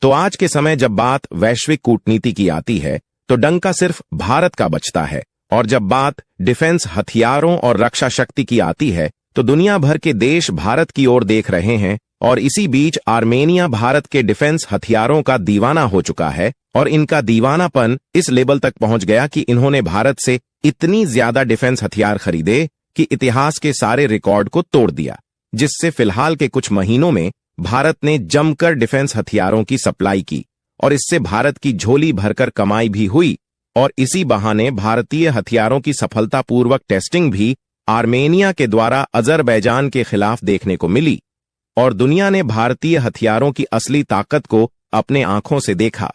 तो आज के समय जब बात वैश्विक कूटनीति की आती है तो डंका सिर्फ भारत का बजता है, और जब बात डिफेंस हथियारों और रक्षा शक्ति की आती है तो दुनिया भर के देश भारत की ओर देख रहे हैं। और इसी बीच आर्मेनिया भारत के डिफेंस हथियारों का दीवाना हो चुका है, और इनका दीवानापन इस लेवल तक पहुंच गया कि इन्होंने भारत से इतनी ज्यादा डिफेंस हथियार खरीदे कि इतिहास के सारे रिकॉर्ड को तोड़ दिया, जिससे फिलहाल के कुछ महीनों में भारत ने जमकर डिफेंस हथियारों की सप्लाई की, और इससे भारत की झोली भरकर कमाई भी हुई। और इसी बहाने भारतीय हथियारों की सफलतापूर्वक टेस्टिंग भी आर्मेनिया के द्वारा अजरबैजान के खिलाफ देखने को मिली, और दुनिया ने भारतीय हथियारों की असली ताकत को अपने आंखों से देखा।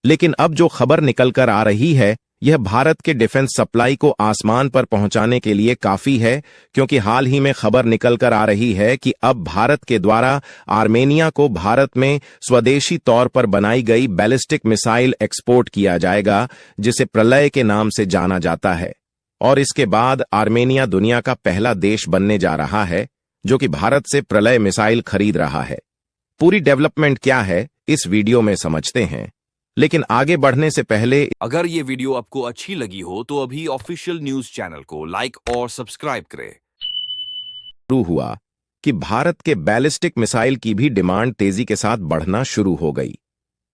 लेकिन अब जो खबर निकलकर आ रही है यह भारत के डिफेंस सप्लाई को आसमान पर पहुंचाने के लिए काफी है, क्योंकि हाल ही में खबर निकलकर आ रही है कि अब भारत के द्वारा आर्मेनिया को भारत में स्वदेशी तौर पर बनाई गई बैलिस्टिक मिसाइल एक्सपोर्ट किया जाएगा, जिसे प्रलय के नाम से जाना जाता है। और इसके बाद आर्मेनिया दुनिया का पहला देश बनने जा रहा है जो कि भारत से प्रलय मिसाइल खरीद रहा है। पूरी डेवलपमेंट क्या है इस वीडियो में समझते हैं, लेकिन आगे बढ़ने से पहले अगर ये वीडियो आपको अच्छी लगी हो तो अभी ऑफिशियल न्यूज चैनल को लाइक और सब्सक्राइब करें। शुरू हुआ कि भारत के बैलिस्टिक मिसाइल की भी डिमांड तेजी के साथ बढ़ना शुरू हो गई।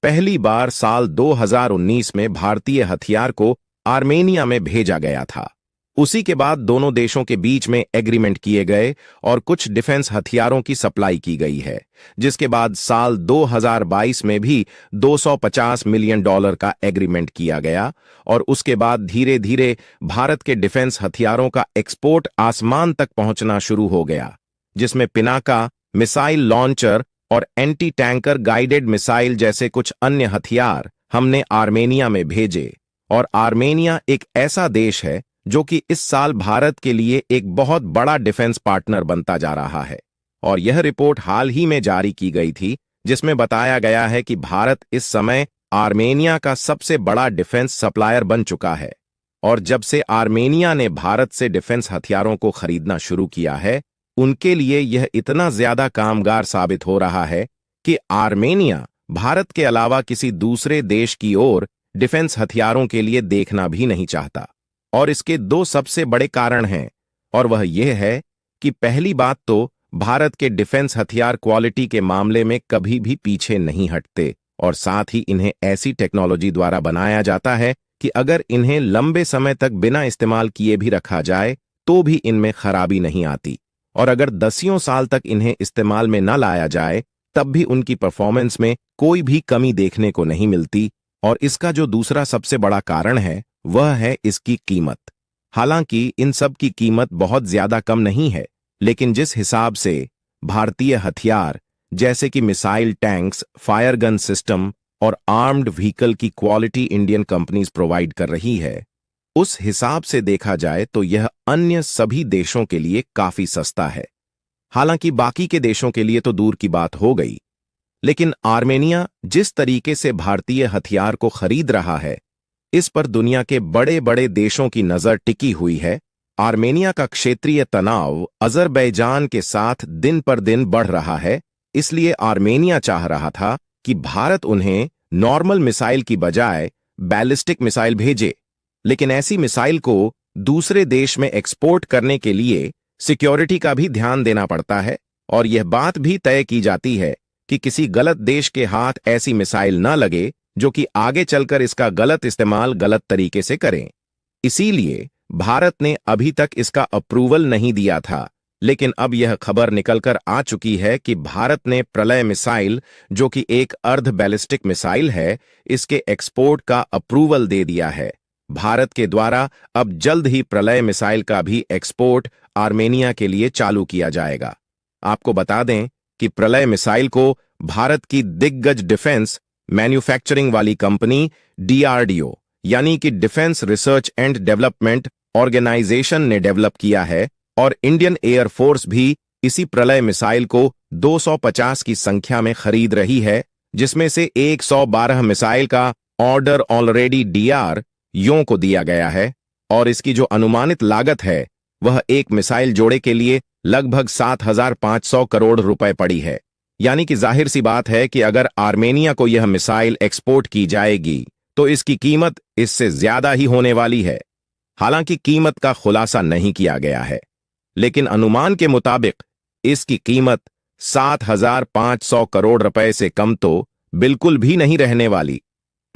पहली बार साल 2019 में भारतीय हथियार को आर्मेनिया में भेजा गया था। उसी के बाद दोनों देशों के बीच में एग्रीमेंट किए गए और कुछ डिफेंस हथियारों की सप्लाई की गई है, जिसके बाद साल 2022 में भी $250 मिलियन का एग्रीमेंट किया गया, और उसके बाद धीरे धीरे भारत के डिफेंस हथियारों का एक्सपोर्ट आसमान तक पहुंचना शुरू हो गया, जिसमें पिनाका, मिसाइल लॉन्चर और एंटी टैंकर गाइडेड मिसाइल जैसे कुछ अन्य हथियार हमने आर्मेनिया में भेजे। और आर्मेनिया एक ऐसा देश है जो कि इस साल भारत के लिए एक बहुत बड़ा डिफेंस पार्टनर बनता जा रहा है। और यह रिपोर्ट हाल ही में जारी की गई थी, जिसमें बताया गया है कि भारत इस समय आर्मेनिया का सबसे बड़ा डिफेंस सप्लायर बन चुका है। और जब से आर्मेनिया ने भारत से डिफेंस हथियारों को खरीदना शुरू किया है, उनके लिए यह इतना ज्यादा कामगार साबित हो रहा है कि आर्मेनिया भारत के अलावा किसी दूसरे देश की ओर डिफेंस हथियारों के लिए देखना भी नहीं चाहता। और इसके दो सबसे बड़े कारण हैं, और वह यह है कि पहली बात तो भारत के डिफेंस हथियार क्वालिटी के मामले में कभी भी पीछे नहीं हटते, और साथ ही इन्हें ऐसी टेक्नोलॉजी द्वारा बनाया जाता है कि अगर इन्हें लंबे समय तक बिना इस्तेमाल किए भी रखा जाए तो भी इनमें खराबी नहीं आती, और अगर दसियों साल तक इन्हें इस्तेमाल में न लाया जाए तब भी उनकी परफॉर्मेंस में कोई भी कमी देखने को नहीं मिलती। और इसका जो दूसरा सबसे बड़ा कारण है वह है इसकी कीमत। हालांकि इन सब की कीमत बहुत ज्यादा कम नहीं है, लेकिन जिस हिसाब से भारतीय हथियार जैसे कि missile tanks, fire gun system और आर्म्ड व्हीकल की क्वालिटी इंडियन कंपनीज प्रोवाइड कर रही है, उस हिसाब से देखा जाए तो यह अन्य सभी देशों के लिए काफी सस्ता है। हालांकि बाकी के देशों के लिए तो दूर की बात हो गई, लेकिन आर्मेनिया जिस तरीके से भारतीय हथियार को खरीद रहा है, इस पर दुनिया के बड़े बड़े देशों की नजर टिकी हुई है। आर्मेनिया का क्षेत्रीय तनाव अजरबैजान के साथ दिन पर दिन बढ़ रहा है, इसलिए आर्मेनिया चाह रहा था कि भारत उन्हें नॉर्मल मिसाइल की बजाय बैलिस्टिक मिसाइल भेजे। लेकिन ऐसी मिसाइल को दूसरे देश में एक्सपोर्ट करने के लिए सिक्योरिटी का भी ध्यान देना पड़ता है, और यह बात भी तय की जाती है कि किसी गलत देश के हाथ ऐसी मिसाइल न लगे जो कि आगे चलकर इसका गलत इस्तेमाल गलत तरीके से करें। इसीलिए भारत ने अभी तक इसका अप्रूवल नहीं दिया था, लेकिन अब यह खबर निकलकर आ चुकी है कि भारत ने प्रलय मिसाइल, जो कि एक अर्ध बैलिस्टिक मिसाइल है, इसके एक्सपोर्ट का अप्रूवल दे दिया है। भारत के द्वारा अब जल्द ही प्रलय मिसाइल का भी एक्सपोर्ट आर्मेनिया के लिए चालू किया जाएगा। आपको बता दें कि प्रलय मिसाइल को भारत की दिग्गज डिफेंस मैन्युफैक्चरिंग वाली कंपनी DRDO यानी कि defence research and development organisation ने डेवलप किया है, और इंडियन एयर फोर्स भी इसी प्रलय मिसाइल को 250 की संख्या में खरीद रही है, जिसमें से 112 मिसाइल का ऑर्डर ऑलरेडी DRDO को दिया गया है, और इसकी जो अनुमानित लागत है वह एक मिसाइल जोड़े के लिए लगभग 7,500 करोड़ रुपए पड़ी है। यानी कि जाहिर सी बात है कि अगर आर्मेनिया को यह मिसाइल एक्सपोर्ट की जाएगी तो इसकी कीमत इससे ज्यादा ही होने वाली है। हालांकि कीमत का खुलासा नहीं किया गया है, लेकिन अनुमान के मुताबिक इसकी कीमत 7,500 करोड़ रुपए से कम तो बिल्कुल भी नहीं रहने वाली।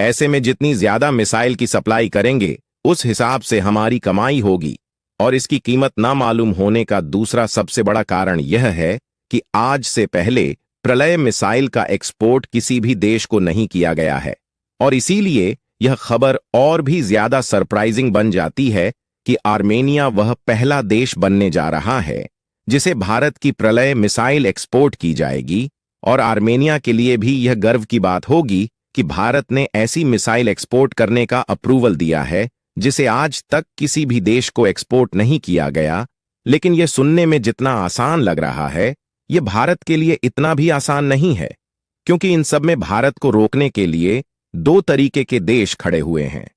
ऐसे में जितनी ज्यादा मिसाइल की सप्लाई करेंगे उस हिसाब से हमारी कमाई होगी। और इसकी कीमत ना मालूम होने का दूसरा सबसे बड़ा कारण यह है कि आज से पहले प्रलय मिसाइल का एक्सपोर्ट किसी भी देश को नहीं किया गया है, और इसीलिए यह खबर और भी ज्यादा सरप्राइजिंग बन जाती है कि आर्मेनिया वह पहला देश बनने जा रहा है जिसे भारत की प्रलय मिसाइल एक्सपोर्ट की जाएगी। और आर्मेनिया के लिए भी यह गर्व की बात होगी कि भारत ने ऐसी मिसाइल एक्सपोर्ट करने का अप्रूवल दिया है जिसे आज तक किसी भी देश को एक्सपोर्ट नहीं किया गया। लेकिन यह सुनने में जितना आसान लग रहा है, यह भारत के लिए इतना भी आसान नहीं है, क्योंकि इन सब में भारत को रोकने के लिए दो तरीके के देश खड़े हुए हैं।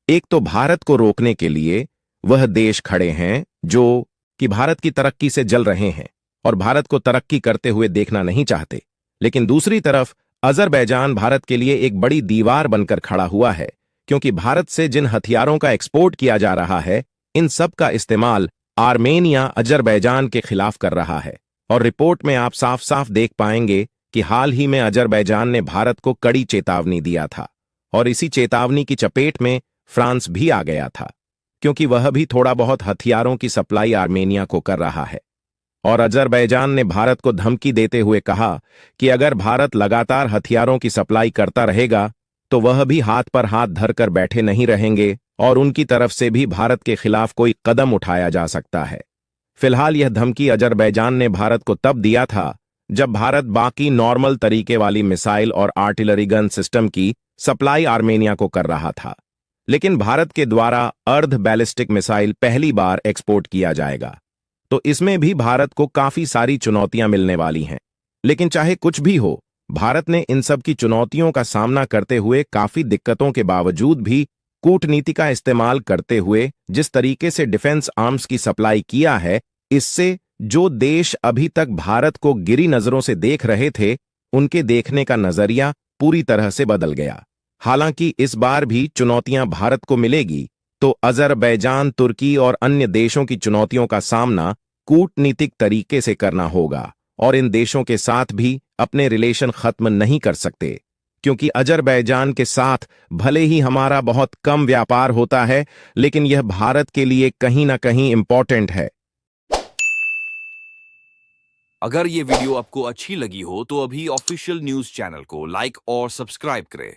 एक तो भारत को रोकने के लिए वह देश खड़े हैं जो कि भारत की तरक्की से जल रहे हैं और भारत को तरक्की करते हुए देखना नहीं चाहते, लेकिन दूसरी तरफ अजरबैजान भारत के लिए एक बड़ी दीवार बनकर खड़ा हुआ है, क्योंकि भारत से जिन हथियारों का एक्सपोर्ट किया जा रहा है इन सब का इस्तेमाल आर्मेनिया अजरबैजान के खिलाफ कर रहा है। और रिपोर्ट में आप साफ साफ देख पाएंगे कि हाल ही में अजरबैजान ने भारत को कड़ी चेतावनी दिया था, और इसी चेतावनी की चपेट में फ्रांस भी आ गया था, क्योंकि वह भी थोड़ा बहुत हथियारों की सप्लाई आर्मेनिया को कर रहा है। और अजरबैजान ने भारत को धमकी देते हुए कहा कि अगर भारत लगातार हथियारों की सप्लाई करता रहेगा तो वह भी हाथ पर हाथ धरकर बैठे नहीं रहेंगे और उनकी तरफ से भी भारत के खिलाफ कोई कदम उठाया जा सकता है। फिलहाल यह धमकी अजरबैजान ने भारत को तब दिया था जब भारत बाकी नॉर्मल तरीके वाली मिसाइल और आर्टिलरी गन सिस्टम की सप्लाई आर्मेनिया को कर रहा था, लेकिन भारत के द्वारा अर्ध बैलिस्टिक मिसाइल पहली बार एक्सपोर्ट किया जाएगा, तो इसमें भी भारत को काफी सारी चुनौतियां मिलने वाली हैं। लेकिन चाहे कुछ भी हो, भारत ने इन सब की चुनौतियों का सामना करते हुए काफी दिक्कतों के बावजूद भी कूटनीति का इस्तेमाल करते हुए जिस तरीके से डिफेंस आर्म्स की सप्लाई किया है, इससे जो देश अभी तक भारत को गिरी नजरों से देख रहे थे उनके देखने का नजरिया पूरी तरह से बदल गया। हालांकि इस बार भी चुनौतियां भारत को मिलेगी, तो अजरबैजान, तुर्की और अन्य देशों की चुनौतियों का सामना कूटनीतिक तरीके से करना होगा, और इन देशों के साथ भी अपने रिलेशन खत्म नहीं कर सकते, क्योंकि अजरबैजान के साथ भले ही हमारा बहुत कम व्यापार होता है, लेकिन यह भारत के लिए कहीं ना कहीं इंपॉर्टेंट है। अगर ये वीडियो आपको अच्छी लगी हो तो अभी ऑफिशियल न्यूज चैनल को लाइक और सब्सक्राइब करें।